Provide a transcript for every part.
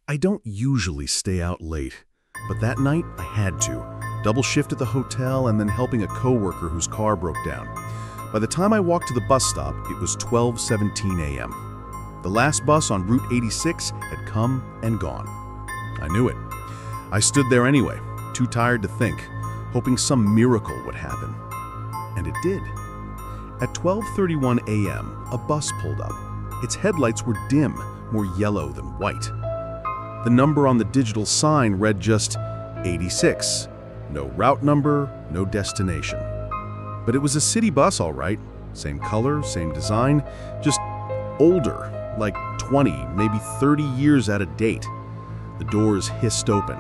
I don't usually stay out late, but that night I had to. Double shift at the hotel and then helping a coworker whose car broke down. By the time I walked to the bus stop, it was 12:17 a.m. The last bus on Route 86 had come and gone. I knew it. I stood there anyway, too tired to think, hoping some miracle would happen. And it did. At 12:31 a.m., a bus pulled up. Its headlights were dim, more yellow than white. The number on the digital sign read just 86. No route number, no destination. But it was a city bus, all right. Same color, same design, just older, like 20, maybe 30 years out of date. The doors hissed open,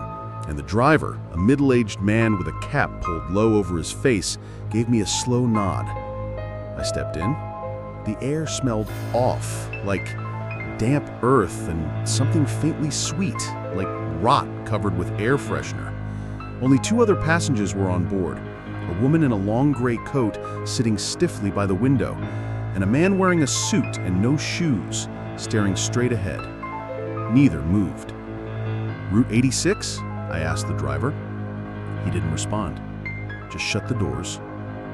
and the driver, a middle-aged man with a cap pulled low over his face, gave me a slow nod. I stepped in. The air smelled off, like damp earth and something faintly sweet, like rot covered with air freshener. Only two other passengers were on board, a woman in a long gray coat sitting stiffly by the window, and a man wearing a suit and no shoes, staring straight ahead. Neither moved. Route 86? I asked the driver. He didn't respond, just shut the doors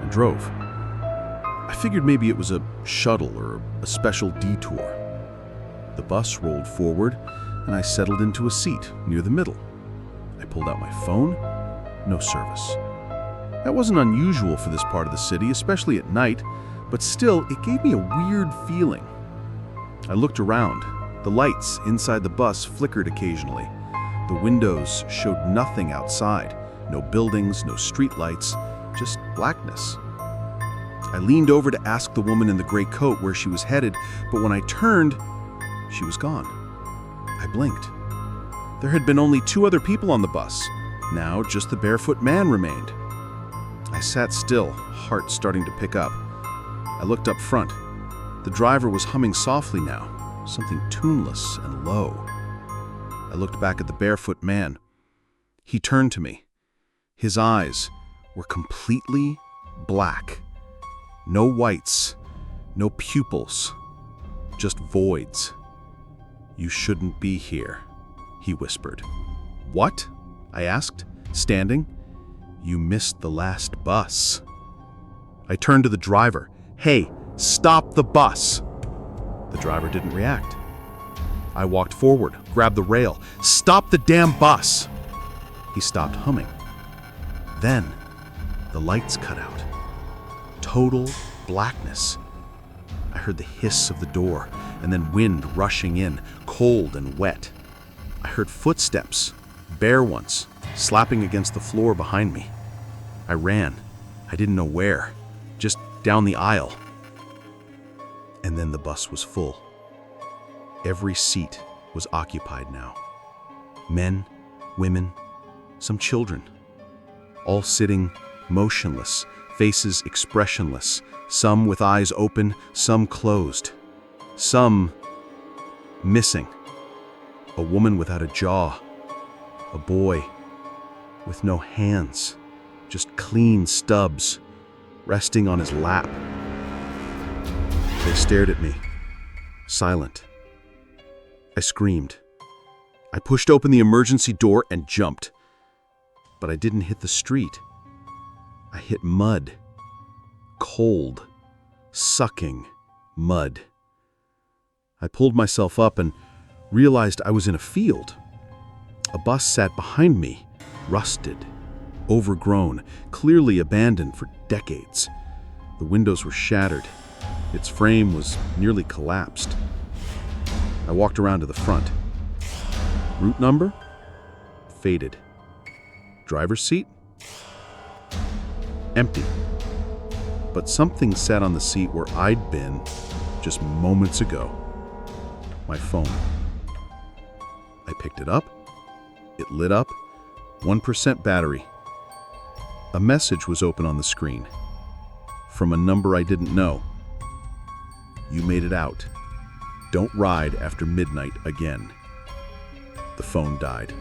and drove. I figured maybe it was a shuttle or a special detour. The bus rolled forward, and I settled into a seat near the middle. I pulled out my phone. No service. That wasn't unusual for this part of the city, especially at night, but still, it gave me a weird feeling. I looked around. The lights inside the bus flickered occasionally. The windows showed nothing outside. No buildings, no streetlights, just blackness. I leaned over to ask the woman in the gray coat where she was headed, but when I turned, she was gone. I blinked. There had been only two other people on the bus. Now just the barefoot man remained. I sat still, heart starting to pick up. I looked up front. The driver was humming softly now, something tuneless and low. I looked back at the barefoot man. He turned to me. His eyes were completely black. No whites, no pupils, just voids. "You shouldn't be here," he whispered. "What?" I asked, standing. "You missed the last bus." I turned to the driver. "Hey, stop the bus!" The driver didn't react. I walked forward, grabbed the rail. "Stop the damn bus!" He stopped humming. Then, the lights cut out. Total blackness. I heard the hiss of the door, and then wind rushing in, cold and wet. I heard footsteps, bare ones, slapping against the floor behind me. I ran. I didn't know where, just down the aisle. And then the bus was full. Every seat was occupied now. Men, women, some children, all sitting motionless, faces expressionless, some with eyes open, some closed, some missing. A woman without a jaw, a boy with no hands, just clean stubs resting on his lap. They stared at me, silent. I screamed. I pushed open the emergency door and jumped. But I didn't hit the street. I hit mud. Cold, sucking mud. I pulled myself up and realized I was in a field. A bus sat behind me, rusted, overgrown, clearly abandoned for decades. The windows were shattered. Its frame was nearly collapsed. I walked around to the front. Route number? Faded. Driver's seat? Empty. But something sat on the seat where I'd been just moments ago. My phone. I picked it up. It lit up. 1% battery. A message was open on the screen. From a number I didn't know. "You made it out. Don't ride after midnight again." The phone died.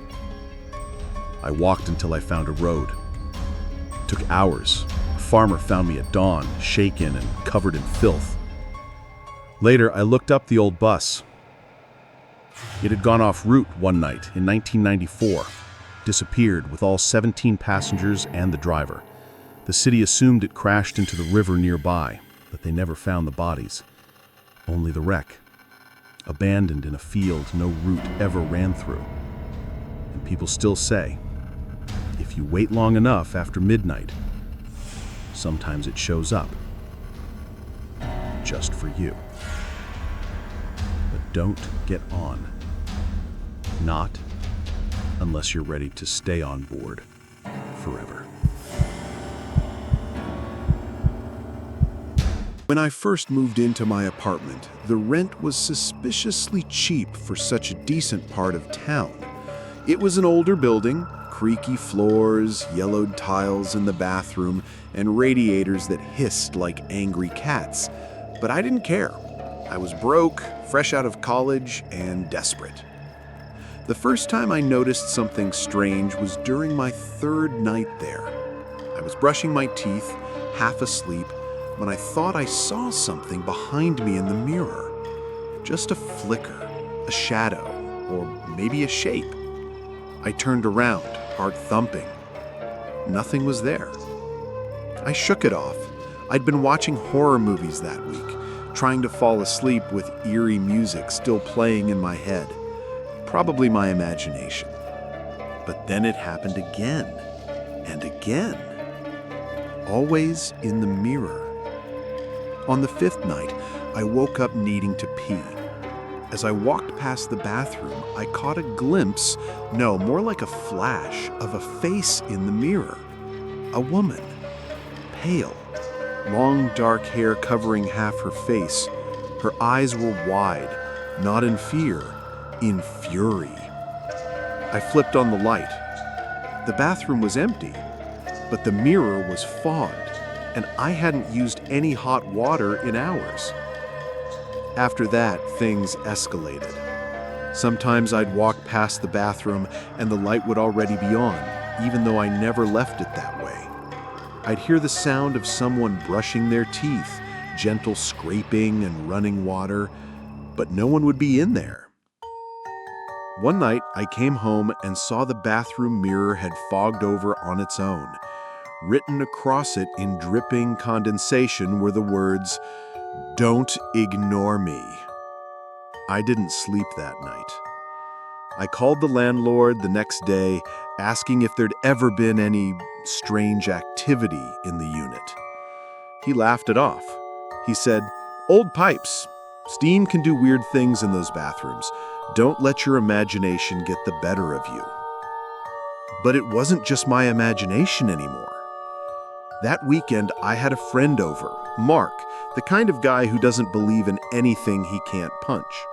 I walked until I found a road. It took hours. A farmer found me at dawn, shaken and covered in filth. Later, I looked up the old bus. It had gone off route one night in 1994, disappeared with all 17 passengers and the driver. The city assumed it crashed into the river nearby, but they never found the bodies. Only the wreck, abandoned in a field no route ever ran through. And people still say, if you wait long enough after midnight, sometimes it shows up. Just for you. But don't get on. Not unless you're ready to stay on board forever. When I first moved into my apartment, the rent was suspiciously cheap for such a decent part of town. It was an older building, creaky floors, yellowed tiles in the bathroom, and radiators that hissed like angry cats. But I didn't care. I was broke, fresh out of college, and desperate. The first time I noticed something strange was during my third night there. I was brushing my teeth, half asleep, when I thought I saw something behind me in the mirror. Just a flicker, a shadow, or maybe a shape. I turned around, heart thumping. Nothing was there. I shook it off. I'd been watching horror movies that week, trying to fall asleep with eerie music still playing in my head. Probably my imagination. But then it happened again and again. Always in the mirror. On the fifth night, I woke up needing to pee. As I walked past the bathroom, I caught a glimpse, no, more like a flash, of a face in the mirror. A woman. Pale. Long dark hair covering half her face. Her eyes were wide, not in fear, in fury. I flipped on the light. The bathroom was empty, but the mirror was fogged, and I hadn't used any hot water in hours. After that, things escalated. Sometimes I'd walk past the bathroom and the light would already be on, even though I never left it that way. I'd hear the sound of someone brushing their teeth, gentle scraping and running water, but no one would be in there. One night, I came home and saw the bathroom mirror had fogged over on its own. Written across it in dripping condensation were the words, "Don't ignore me." I didn't sleep that night. I called the landlord the next day, asking if there'd ever been any strange activity in the unit. He laughed it off. He said, "Old pipes. Steam can do weird things in those bathrooms. Don't let your imagination get the better of you." But it wasn't just my imagination anymore. That weekend, I had a friend over, Mark, the kind of guy who doesn't believe in anything he can't punch.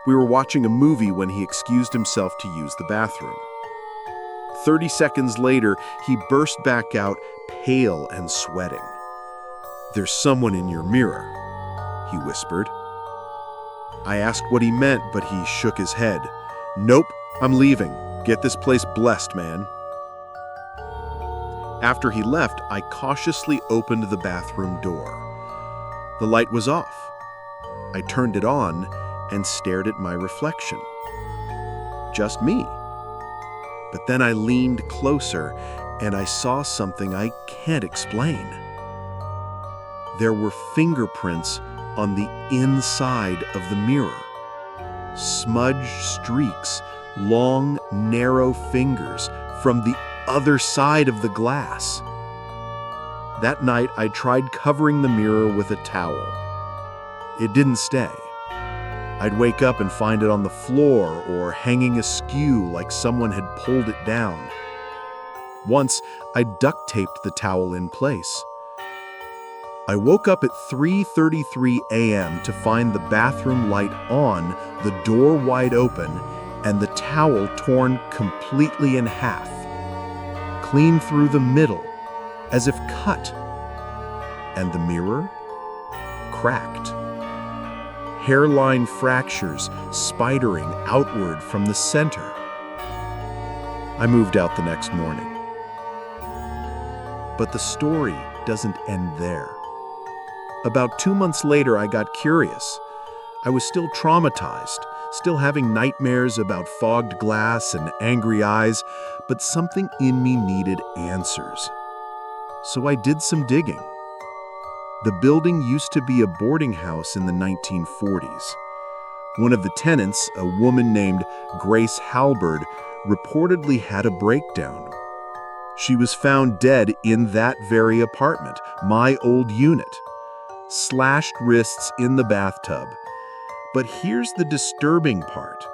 We were watching a movie when he excused himself to use the bathroom. 30 seconds later, he burst back out, pale and sweating. "There's someone in your mirror," he whispered. I asked what he meant, but he shook his head. "Nope, I'm leaving. Get this place blessed, man." After he left, I cautiously opened the bathroom door. The light was off. I turned it on and stared at my reflection. Just me. But then I leaned closer and I saw something I can't explain. There were fingerprints on the inside of the mirror. Smudged streaks, long, narrow fingers from the other side of the glass. That night, I tried covering the mirror with a towel. It didn't stay. I'd wake up and find it on the floor or hanging askew like someone had pulled it down. Once, I duct taped the towel in place. I woke up at 3:33 a.m. to find the bathroom light on, the door wide open, and the towel torn completely in half. Clean through the middle, as if cut. And the mirror? Cracked. Hairline fractures spidering outward from the center. I moved out the next morning. But the story doesn't end there. About 2 months later, I got curious. I was still traumatized, still having nightmares about fogged glass and angry eyes, but something in me needed answers. So I did some digging. The building used to be a boarding house in the 1940s. One of the tenants, a woman named Grace Halberd, reportedly had a breakdown. She was found dead in that very apartment, my old unit. Slashed wrists in the bathtub. But here's the disturbing part.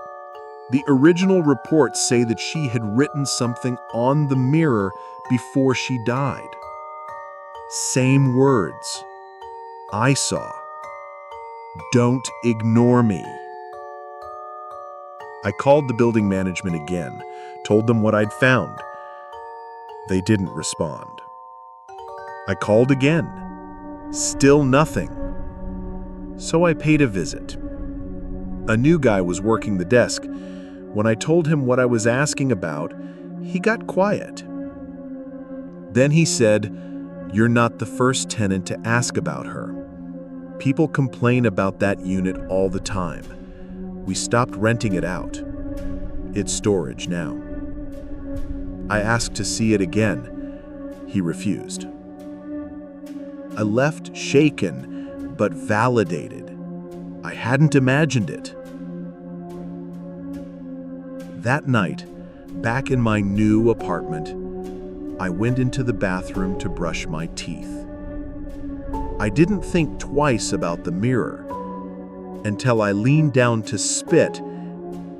The original reports say that she had written something on the mirror before she died. Same words. I saw. Don't ignore me. I called the building management again, told them what I'd found. They didn't respond. I called again. Still nothing. So I paid a visit. A new guy was working the desk. When I told him what I was asking about, he got quiet. Then he said, "You're not the first tenant to ask about her. People complain about that unit all the time. We stopped renting it out. It's storage now." I asked to see it again. He refused. I left shaken, but validated. I hadn't imagined it. That night, back in my new apartment, I went into the bathroom to brush my teeth. I didn't think twice about the mirror until I leaned down to spit,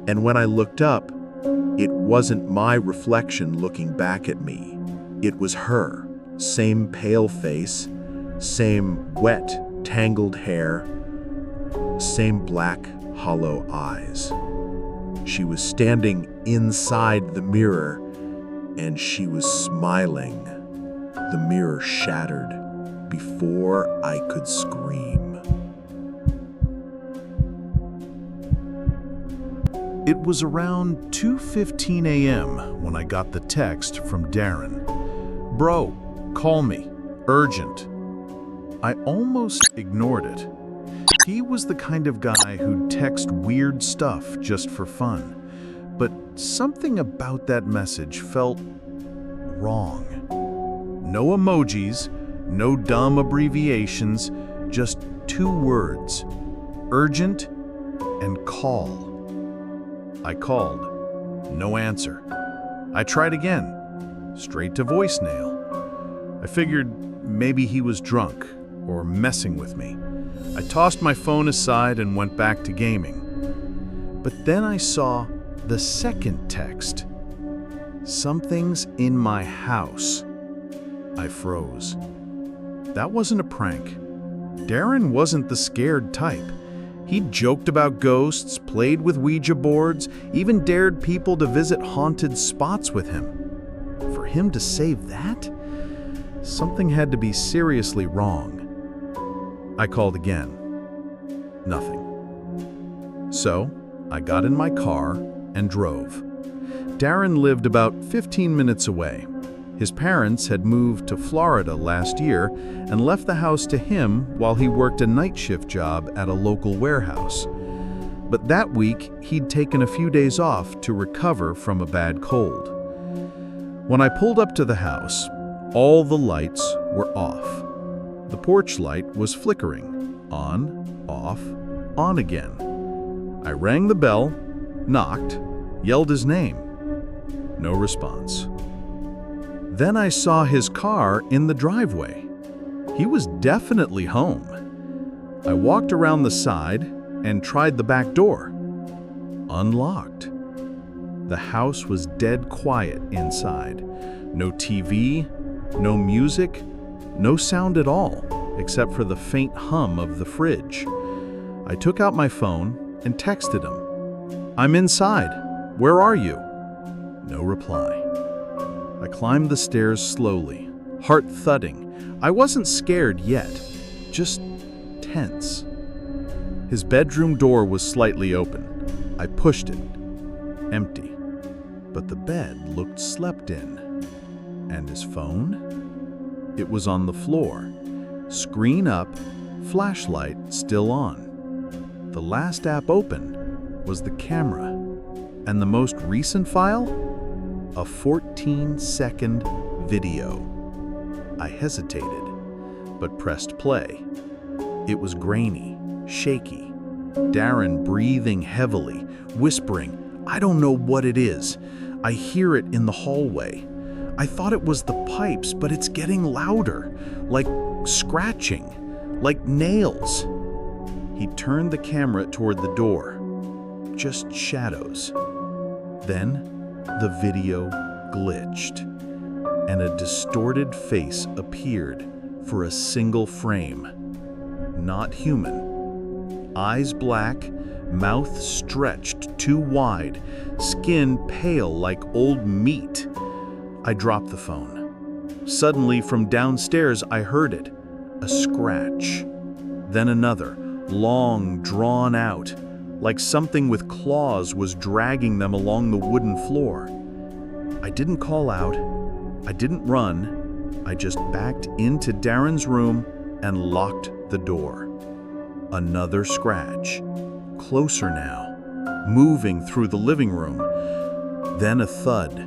and when I looked up, it wasn't my reflection looking back at me. It was her. Same pale face, same wet, tangled hair, same black, hollow eyes. She was standing inside the mirror, and she was smiling. The mirror shattered before I could scream. It was around 2:15 a.m. when I got the text from Darren. "Bro, call me. Urgent." I almost ignored it. He was the kind of guy who'd text weird stuff just for fun. But something about that message felt wrong. No emojis, no dumb abbreviations, just 2 words: urgent and call. I called. No answer. I tried again. Straight to voicemail. I figured maybe he was drunk or messing with me. I tossed my phone aside and went back to gaming. But then I saw the second text. "Something's in my house." I froze. That wasn't a prank. Darren wasn't the scared type. He'd joked about ghosts, played with Ouija boards, even dared people to visit haunted spots with him. For him to say that? Something had to be seriously wrong. I called again. Nothing. So, I got in my car and drove. Darren lived about 15 minutes away. His parents had moved to Florida last year and left the house to him while he worked a night shift job at a local warehouse. But that week, he'd taken a few days off to recover from a bad cold. When I pulled up to the house, all the lights were off. The porch light was flickering, on, off, on again. I rang the bell, knocked, yelled his name. No response. Then I saw his car in the driveway. He was definitely home. I walked around the side and tried the back door. Unlocked. The house was dead quiet inside. No TV, no music, no sound at all, except for the faint hum of the fridge. I took out my phone and texted him. "I'm inside. Where are you?" No reply. I climbed the stairs slowly, heart thudding. I wasn't scared yet, just tense. His bedroom door was slightly open. I pushed it. Empty. But the bed looked slept in. And his phone? It was on the floor. Screen up, flashlight still on. The last app open, was the camera. And the most recent file? A 14-second video. I hesitated, but pressed play. It was grainy, shaky. Darren breathing heavily, whispering, "I don't know what it is. I hear it in the hallway. I thought it was the pipes, but it's getting louder, like scratching, like nails." He turned the camera toward the door. Just shadows. Then the video glitched, and a distorted face appeared for a single frame. Not human. Eyes black, mouth stretched too wide, skin pale like old meat. I dropped the phone. Suddenly, from downstairs, I heard it. A scratch. Then another, long, drawn out, like something with claws was dragging them along the wooden floor. I didn't call out. I didn't run. I just backed into Darren's room and locked the door. Another scratch. Closer now, moving through the living room. Then a thud,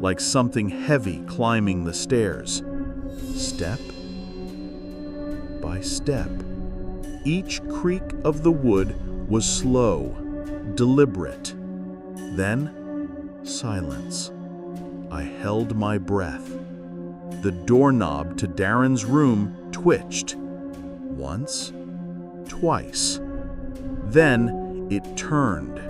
like something heavy climbing the stairs. Step by step. Each creak of the wood was slow, deliberate. Then, silence. I held my breath. The doorknob to Darren's room twitched. Once, twice. Then it turned.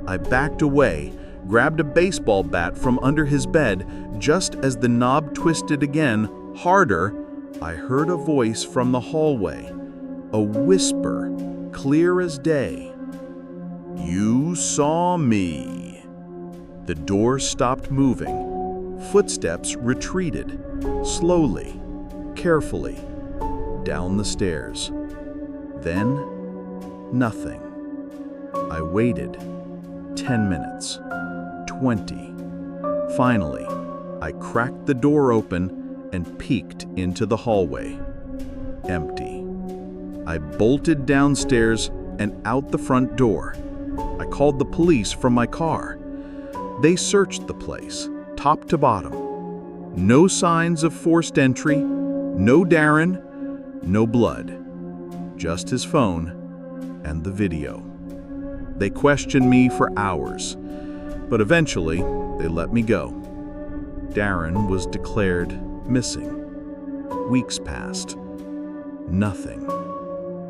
I backed away, grabbed a baseball bat from under his bed. Just as the knob twisted again, harder, I heard a voice from the hallway. A whisper, clear as day. "You saw me." The door stopped moving. Footsteps retreated, slowly, carefully, down the stairs. Then, nothing. I waited. 10 minutes. 20. Finally, I cracked the door open and peeked into the hallway. Empty. I bolted downstairs and out the front door. I called the police from my car. They searched the place, top to bottom. No signs of forced entry, no Darren, no blood. Just his phone and the video. They questioned me for hours, but eventually they let me go. Darren was declared missing. Weeks passed. Nothing.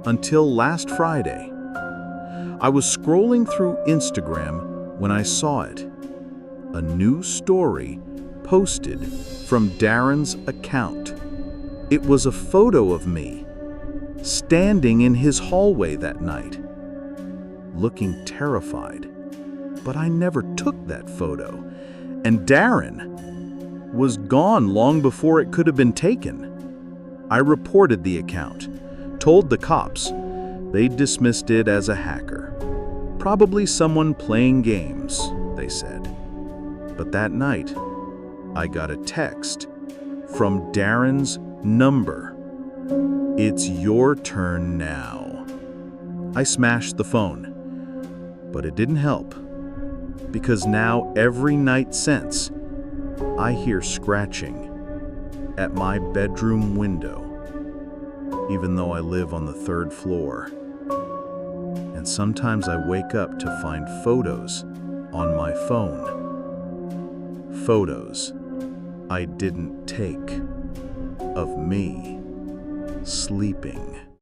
Until last Friday. I was scrolling through Instagram when I saw it. A new story posted from Darren's account. It was a photo of me, standing in his hallway that night, looking terrified. But I never took that photo, and Darren was gone long before it could have been taken. I reported the account, told the cops. They dismissed it as a hacker. Probably someone playing games, they said. But that night, I got a text from Darren's number. "It's your turn now." I smashed the phone, but it didn't help, because now every night since, I hear scratching at my bedroom window, even though I live on the 3rd floor. And sometimes I wake up to find photos on my phone. Photos I didn't take of me sleeping.